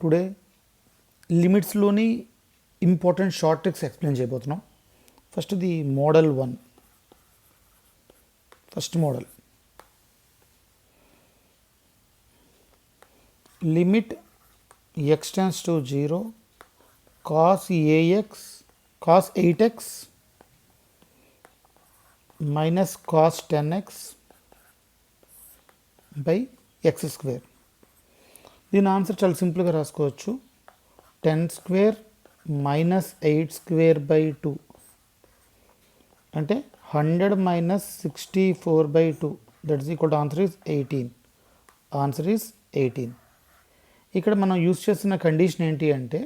Today లిమిట్స్లోని important short tricks explain చేయబోతున్నాం. First the model 1. First model limit x tends to 0 cos 8x minus cos 10x by x square. దీని answer చాలా సింపుల్గా రాసుకోవచ్చు. 10 square minus 8 square by 2 అంటే 100 minus 64 by 2 that is equal to answer is 18. Answer is 18. ఇక్కడ మనం use చేస్తున్న condition ఏంటి అంటే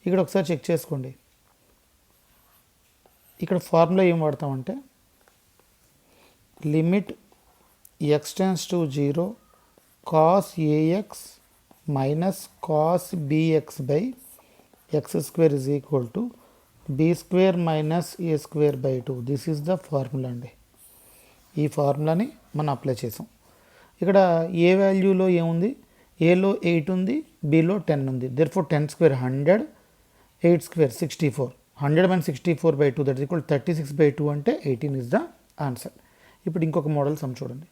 ఇక్కడ ఒకసారి చెక్ చేసుకోండి. ఇక్కడ ఫార్ములా ఏం వాడతామంటే limit x tends to 0 cos ax minus cos bx by x square is equal to b square minus a square by 2. This is the formula అండి. ఈ ఫార్ములాని మనం అప్లై చేసాం. ఇక్కడ ఏ వాల్యూలో ఏముంది, ఏలో 8 ఉంది, బిలో 10 ఉంది. Therefore 10 square 100, 8 square 64. 100 minus 64 by 2 that is equal 36 by 2 అంటే 18 ఇస్ ద ఆన్సర్. ఇప్పుడు ఇంకొక మోడల్ సమ్ చూడండి.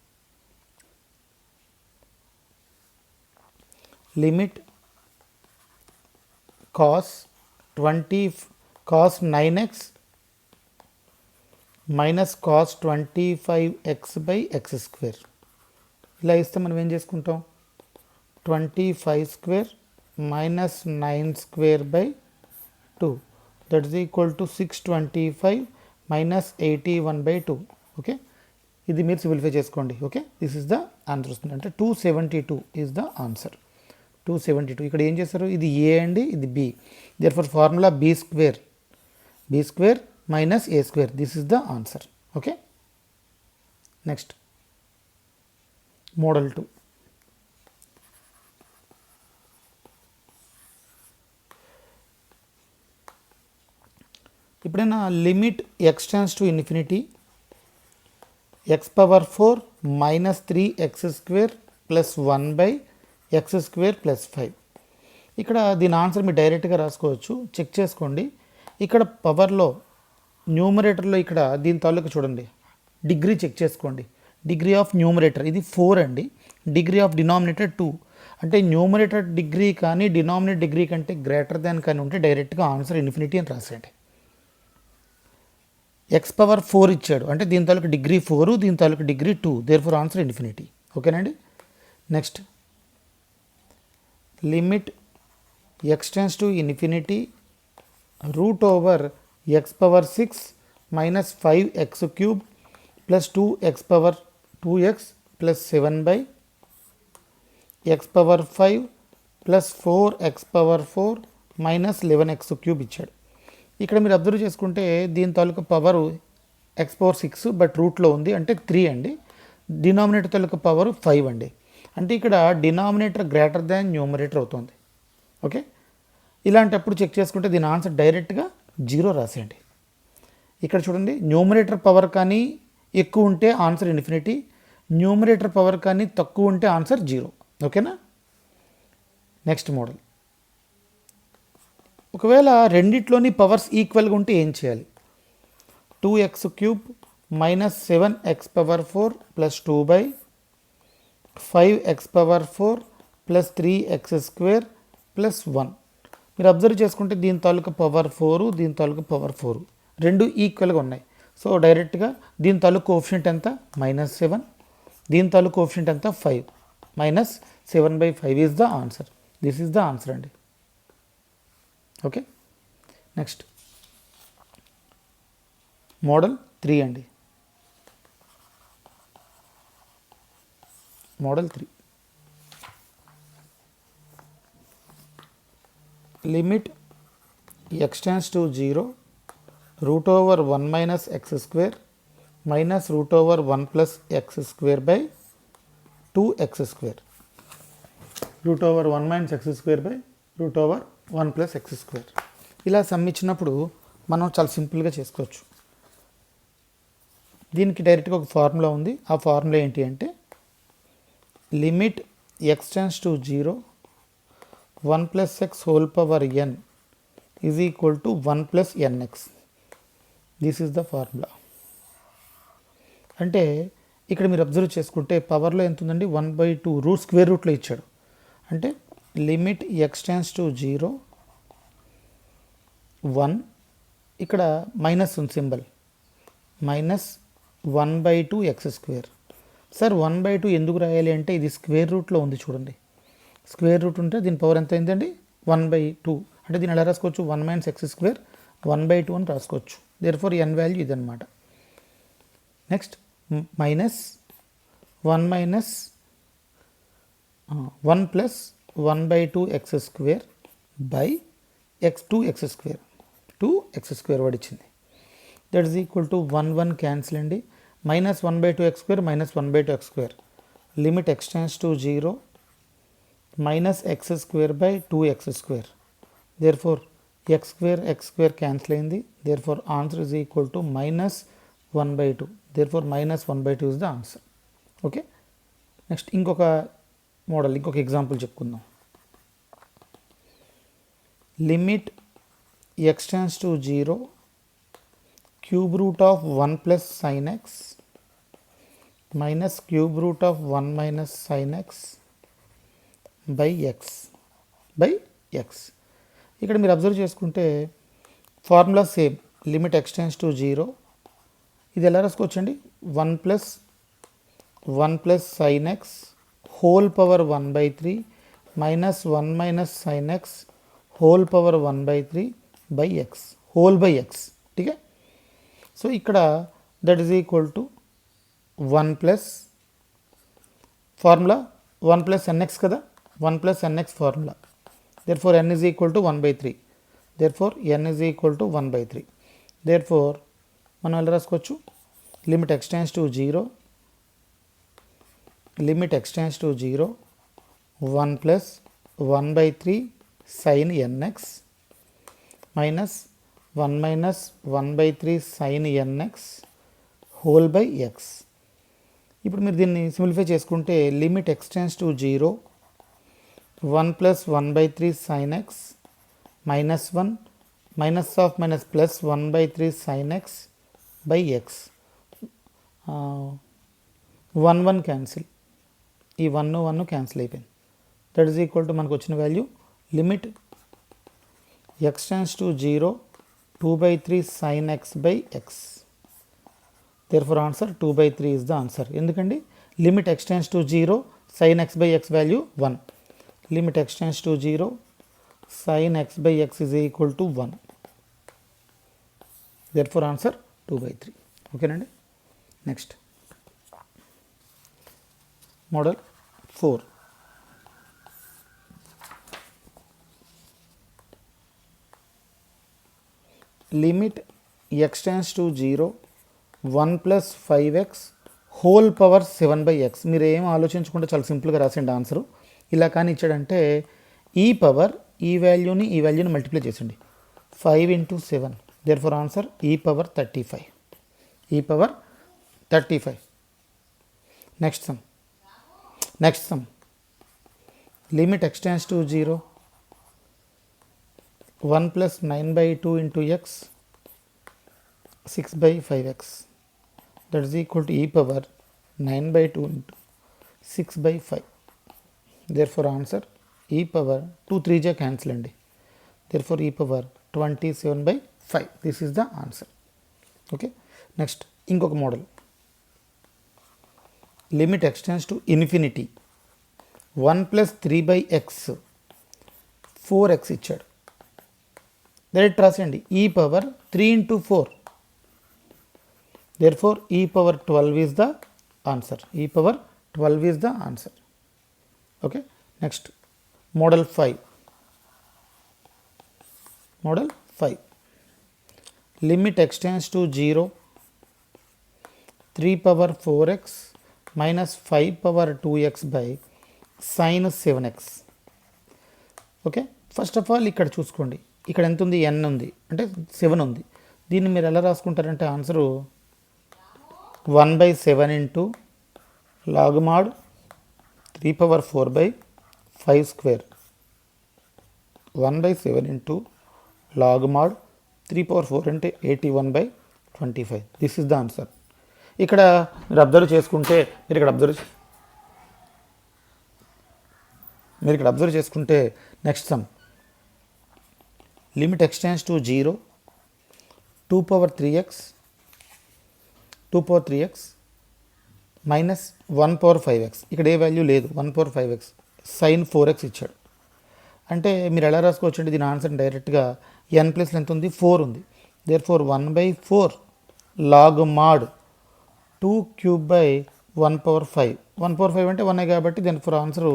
Limit cos 9x minus cos 25x by x square. ఇలా ఇస్తే మనం ఏం చేసుకుంటాం, 25 square minus 9 square by 2 that is equal to 625 minus 81 by 2. Okay, ఇది మీరు సింప్లిఫై చేసుకోండి. Okay, this is the answer వస్తుంది. అంటే 272 ఈజ్ ద ఆన్సర్. 272. ఇక్కడ ఏం చేస్తారు, ఇది ఏ అండి, ఇది B. Therefore formula B square minus A square. This is the answer. Okay, next model 2. ఇప్పుడైనా limit x tends to infinity x power 4 minus 3x square plus 1 by x square plus 5. ఇక్కడ దీని answer మీరు డైరెక్ట్గా రాసుకోవచ్చు. Check చేసుకోండి. ఇక్కడ పవర్లో న్యూమరేటర్లో ఇక్కడ దీని తాలూకు చూడండి, డిగ్రీ చెక్ చేసుకోండి. డిగ్రీ ఆఫ్ న్యూమరేటర్ ఇది 4 అండి, డిగ్రీ ఆఫ్ డినామినేటర్ 2. అంటే న్యూమరేటర్ డిగ్రీ కానీ డినామినేటర్ డిగ్రీ కంటే గ్రేటర్ దాన్ కానీ ఉంటే డైరెక్ట్గా ఆన్సర్ ఇన్ఫినిటీ అని రాసేయండి. x పవర్ 4 ఇచ్చాడు అంటే దీని తాలూకు డిగ్రీ 4, దీని తాలూకు డిగ్రీ 2. Therefore answer infinity. ఓకేనండి. Next limit x tends to infinity root over x power 6 minus 5x cube plus 2x power 2x plus 7 by x power 5 plus 4x power 4 minus 11x cube ఇచ్చాడు. ఇక్కడ మీరు observe చేసుకుంటే దీని తాలూకు power x power 6 but రూట్లో ఉంది అంటే 3 అండి. డినామినేటర్ తాలూకు పవర్ 5 అండి. అంటే ఇక్కడ డినామినేటర్ గ్రేటర్ దాన్ న్యూమరేటర్ అవుతుంది. ఓకే, ఇలాంటప్పుడు చెక్ చేసుకుంటే దీని ఆన్సర్ డైరెక్ట్గా 0 రాసేయండి. ఇక్కడ చూడండి, న్యూమరేటర్ పవర్ కానీ ఎక్కువ ఉంటే ఆన్సర్ ఇన్ఫినిటీ, న్యూమరేటర్ పవర్ కానీ తక్కువ ఉంటే ఆన్సర్ 0. ఓకేనా. Next model. ఒకవేళ రెండిట్లోని పవర్స్ ఈక్వల్గా ఉంటే ఏం చేయాలి, 2x cube minus 7x power 4 plus 2 by 5x power 4 plus 3x square plus 1. మీరు అబ్జర్వ్ చేసుకుంటే దీని తాలూకు పవర్ 4, దీని తాలూకు పవర్ 4 రెండు ఈక్వల్గా ఉన్నాయి. సో డైరెక్ట్గా దీని తాలూకు కోఎఫిషియంట్ ఎంత, -7, దీని తాలూకు కోఎఫిషియంట్ ఎంత 5, minus 7 by 5 is the answer. This is the answer అండి. ఓకే, నెక్స్ట్ మోడల్ 3 అండి. Model 3 limit x tends to 0 root over 1 minus x square minus root over 1 plus x square by 2x square. Root over 1 minus x square by root over 1 plus x square. ఇలా some ఇచ్చినప్పుడు మనం చాలా సింపుల్గా చేసుకోవచ్చు. దీనికి డైరెక్ట్గా ఒక formula ఉంది. ఆ ఫార్ములా ఏంటి అంటే limit x tends to 0 1 plus x whole power n is equal to 1 plus nx. This is the formula. అంటే ఇక్కడ మీరు అబ్జర్వ్ చేసుకుంటే పవర్లో ఎంత ఉందండి, 1/2 రూట్ స్క్వేర్ రూట్లో ఇచ్చాడు. అంటే లిమిట్ ఎక్స్ టెన్స్ టు 0 1, ఇక్కడ మైనస్ ఉంది symbol, minus 1/2 x square. Sir 1/2 ఎందుకు రాయాలి అంటే ఇది స్క్వేర్ రూట్లో ఉంది చూడండి. స్క్వేర్ రూట్ ఉంటే దీని పవర్ ఎంత అయిందండి, 1/2. అంటే దీన్ని ఎలా రాసుకోవచ్చు, 1 మైనస్ ఎక్స్ స్క్వేర్ 1/2 అని రాసుకోవచ్చు. దేర్ఫోర్ ఎన్ వాల్యూ ఇదన్నమాట. Next minus 1 minus 1 plus 1/2 x square by x square 2x square పడిచింది. That is equal to 1 1 cancel అండి. Minus 1/2 x square minus 1/2 x square. Limit x tends to 0 minus x square by 2x square. Therefore x square cancel అయింది. Therefore answer is equal to minus 1/2. Therefore minus 1/2 is the answer. Okay, next ఇంకొక model, ఇంకొక example చెప్పుకుందాం. Limit x tends to 0 cube root of 1 plus sine x minus cube root of 1 minus sine x by x. ఇక్కడ మీరు observe చేసుకుంటే formula same, limit x tends to 0. ఇది ఎలా రాసుకోవచ్చండి, 1 plus sine x whole power 1/3 minus 1 minus sine x whole power 1/3 by x, whole by x. ఠీకే. So ఇక్కడ that is equal to 1 plus formula 1 plus nx కదా, 1 plus nx formula. Therefore n is equal to 1/3. Therefore n is equal to 1/3. Therefore మనం ఎలా రాసుకోవచ్చు, limit x tends to 0 1 plus 1/3 sine nx minus 1 minus 1/3 sine nx whole by x. ఇప్పుడు మీరు దీన్ని simplify చేసుకుంటే limit x tends to 0 1 plus 1/3 sine x minus 1 minus of minus plus 1/3 sine x by X. 1 1 cancel, ఈ 1 1 cancel అయిపోయింది. That is equal to మనకు వచ్చిన value limit x tends to 0 2/3 sine x by x. Therefore answer 2/3 is the answer. ఎందుకండి limit x tends to 0 sine x by x value 1. Limit x tends to 0 sine x by x is equal to 1. Therefore answer 2/3. ఓకేనండి. Next model 4. Limit x tends to 0 1 plus 5x whole power 7/x. మీరు ఏం ఆలోచించకుండా చాలా సింపుల్గా రాసేయండి answer. ఇలా కానీ ఇచ్చాడంటే ఈ పవర్ ఈ వాల్యూని మల్టిప్లై చేసండి, 5 into 7. Therefore answer e power 35. Next sum limit x tends to 0 1 plus 9/2 into x 6/5x. That is equal to e power 9/2 into 6/5. Therefore answer e power 2 3 జా క్యాన్సిల్ అండి. Therefore e power 27/5. This is the answer. Okay, next ఇంకొక model. Limit x tends to infinity 1 plus 3/x 4x ఇచ్చాడు. Direct రాసేయండి ఈ power 3 into 4. Therefore e power 12 is the answer. E power 12 is the answer. Okay, next model 5. Limit x tends to 0 3 power 4x minus 5 power 2x by sine 7x. Okay, first of all ఇక్కడ చూసుకోండి, ఇక్కడ ఎంత ఉంది, n ఉంది, అంటే 7 ఉంది. దీన్ని మీరు ఎలా రాసుకుంటారంటే answer 1/7 into log mod 3 power 4/5 square 1/7 into log mod 3 power 4 అంటే 81/25. This is the answer. ఇక్కడ మీరు అబ్జర్వ్ చేసుకుంటే next sum limit x tends to 0 2 power 3x minus 1 power 5x. ఇక్కడ ఏ వాల్యూ లేదు, 1 power 5x sin 4x ఇచ్చాడు. అంటే మీరు ఎలా రాసుకోవచ్చు అంటే దీని ఆన్సర్ డైరెక్ట్గా n ప్లస్ ఎంత ఉంది, 4 ఉంది. Therefore 1/4 log mod 2 cube by 1 power 5. 1 power 5 అంటే 1 కాబట్టి then for answer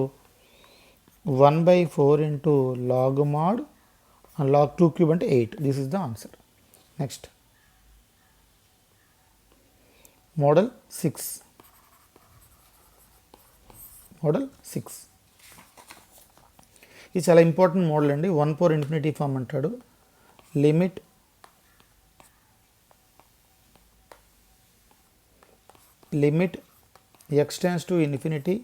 1/4 into log mod log 2 cube అంటే 8. This is the answer. Next model 6. ఇది చాలా ఇంపార్టెంట్ మోడల్ అండి. 1 power infinity ఫామ్ అంటాడు. లిమిట్ x tends to infinity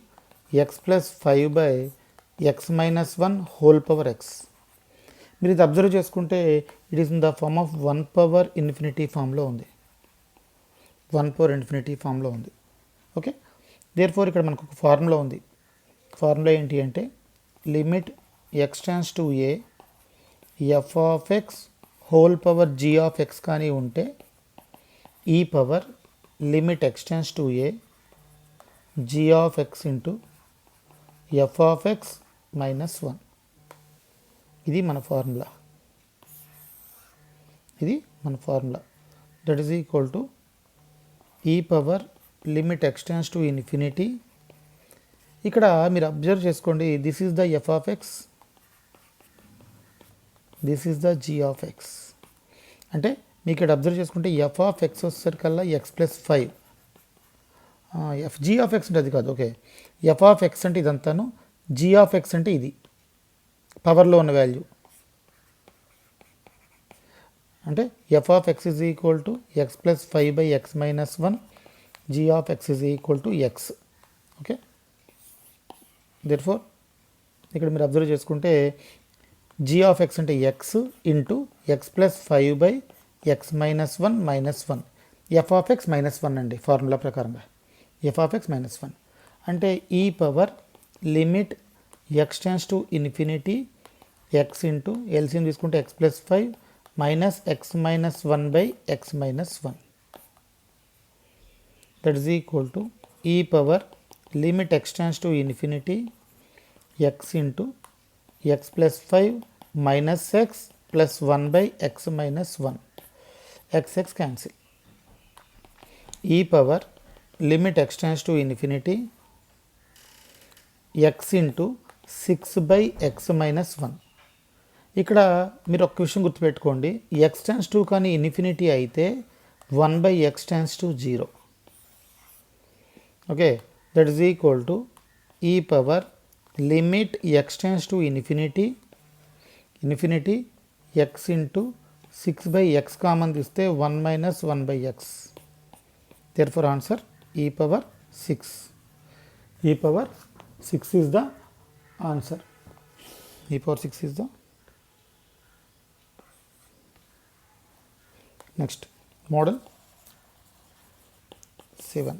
x plus 5/x minus 1 whole power x. మీరు ఇది అబ్జర్వ్ చేసుకుంటే it is in the form of 1 power infinity ఫామ్లో ఉంది. 1 power infinity ఫామ్లో ఉంది. ఓకే, దేర్ ఫోర్ ఇక్కడ మనకు ఒక ఫార్ములా ఉంది. ఫార్ములా ఏంటి అంటే limit x tends to a f of x whole power g of x కానీ ఉంటే e power limit x tends to a g of x into f of x minus 1. ఇది మన formula. That is equal to e power limit x tends to infinity. ఇక్కడ మీరు observe చేసుకోండి, this is the f of x, this is the g of x. అంటే మీకు ఇక్కడ observe చేసుకుంటే f of x వచ్చేసరికల్లా x plus 5, g of x అంటే అది కాదు. ఓకే, f of x అంటే ఇదంతాను, g of x అంటే ఇది పవర్లో ఉన్న వాల్యూ. అంటే f of x is equal to x plus 5/x minus 1, g of x is equal to x. Okay, therefore ఇక్కడ మీరు అబ్జర్వ్ చేసుకుంటే g of x అంటే x into x plus 5/x minus 1 minus 1, f of x minus 1 అండి formula ప్రకారంగా. f of x minus 1 అంటే e power limit x tends to infinity x into LCM తీసుకుంటే x plus 5 minus x minus 1/x minus 1. That is equal to e power limit x tends to infinity x into x plus 5 minus x plus 1/x minus 1. x cancel. e power limit x tends to infinity x into 6/x minus 1. ఇక్కడ మీరు ఒక విషయం గుర్తుపెట్టుకోండి, x tends to కానీ infinity అయితే 1/x tends to 0. Okay, that is equal to e power limit x tends to infinity x into 6/x common తీస్తే 1 minus 1/x. Therefore answer e power 6. e power 6 is the answer. e power 6 is the next model 7.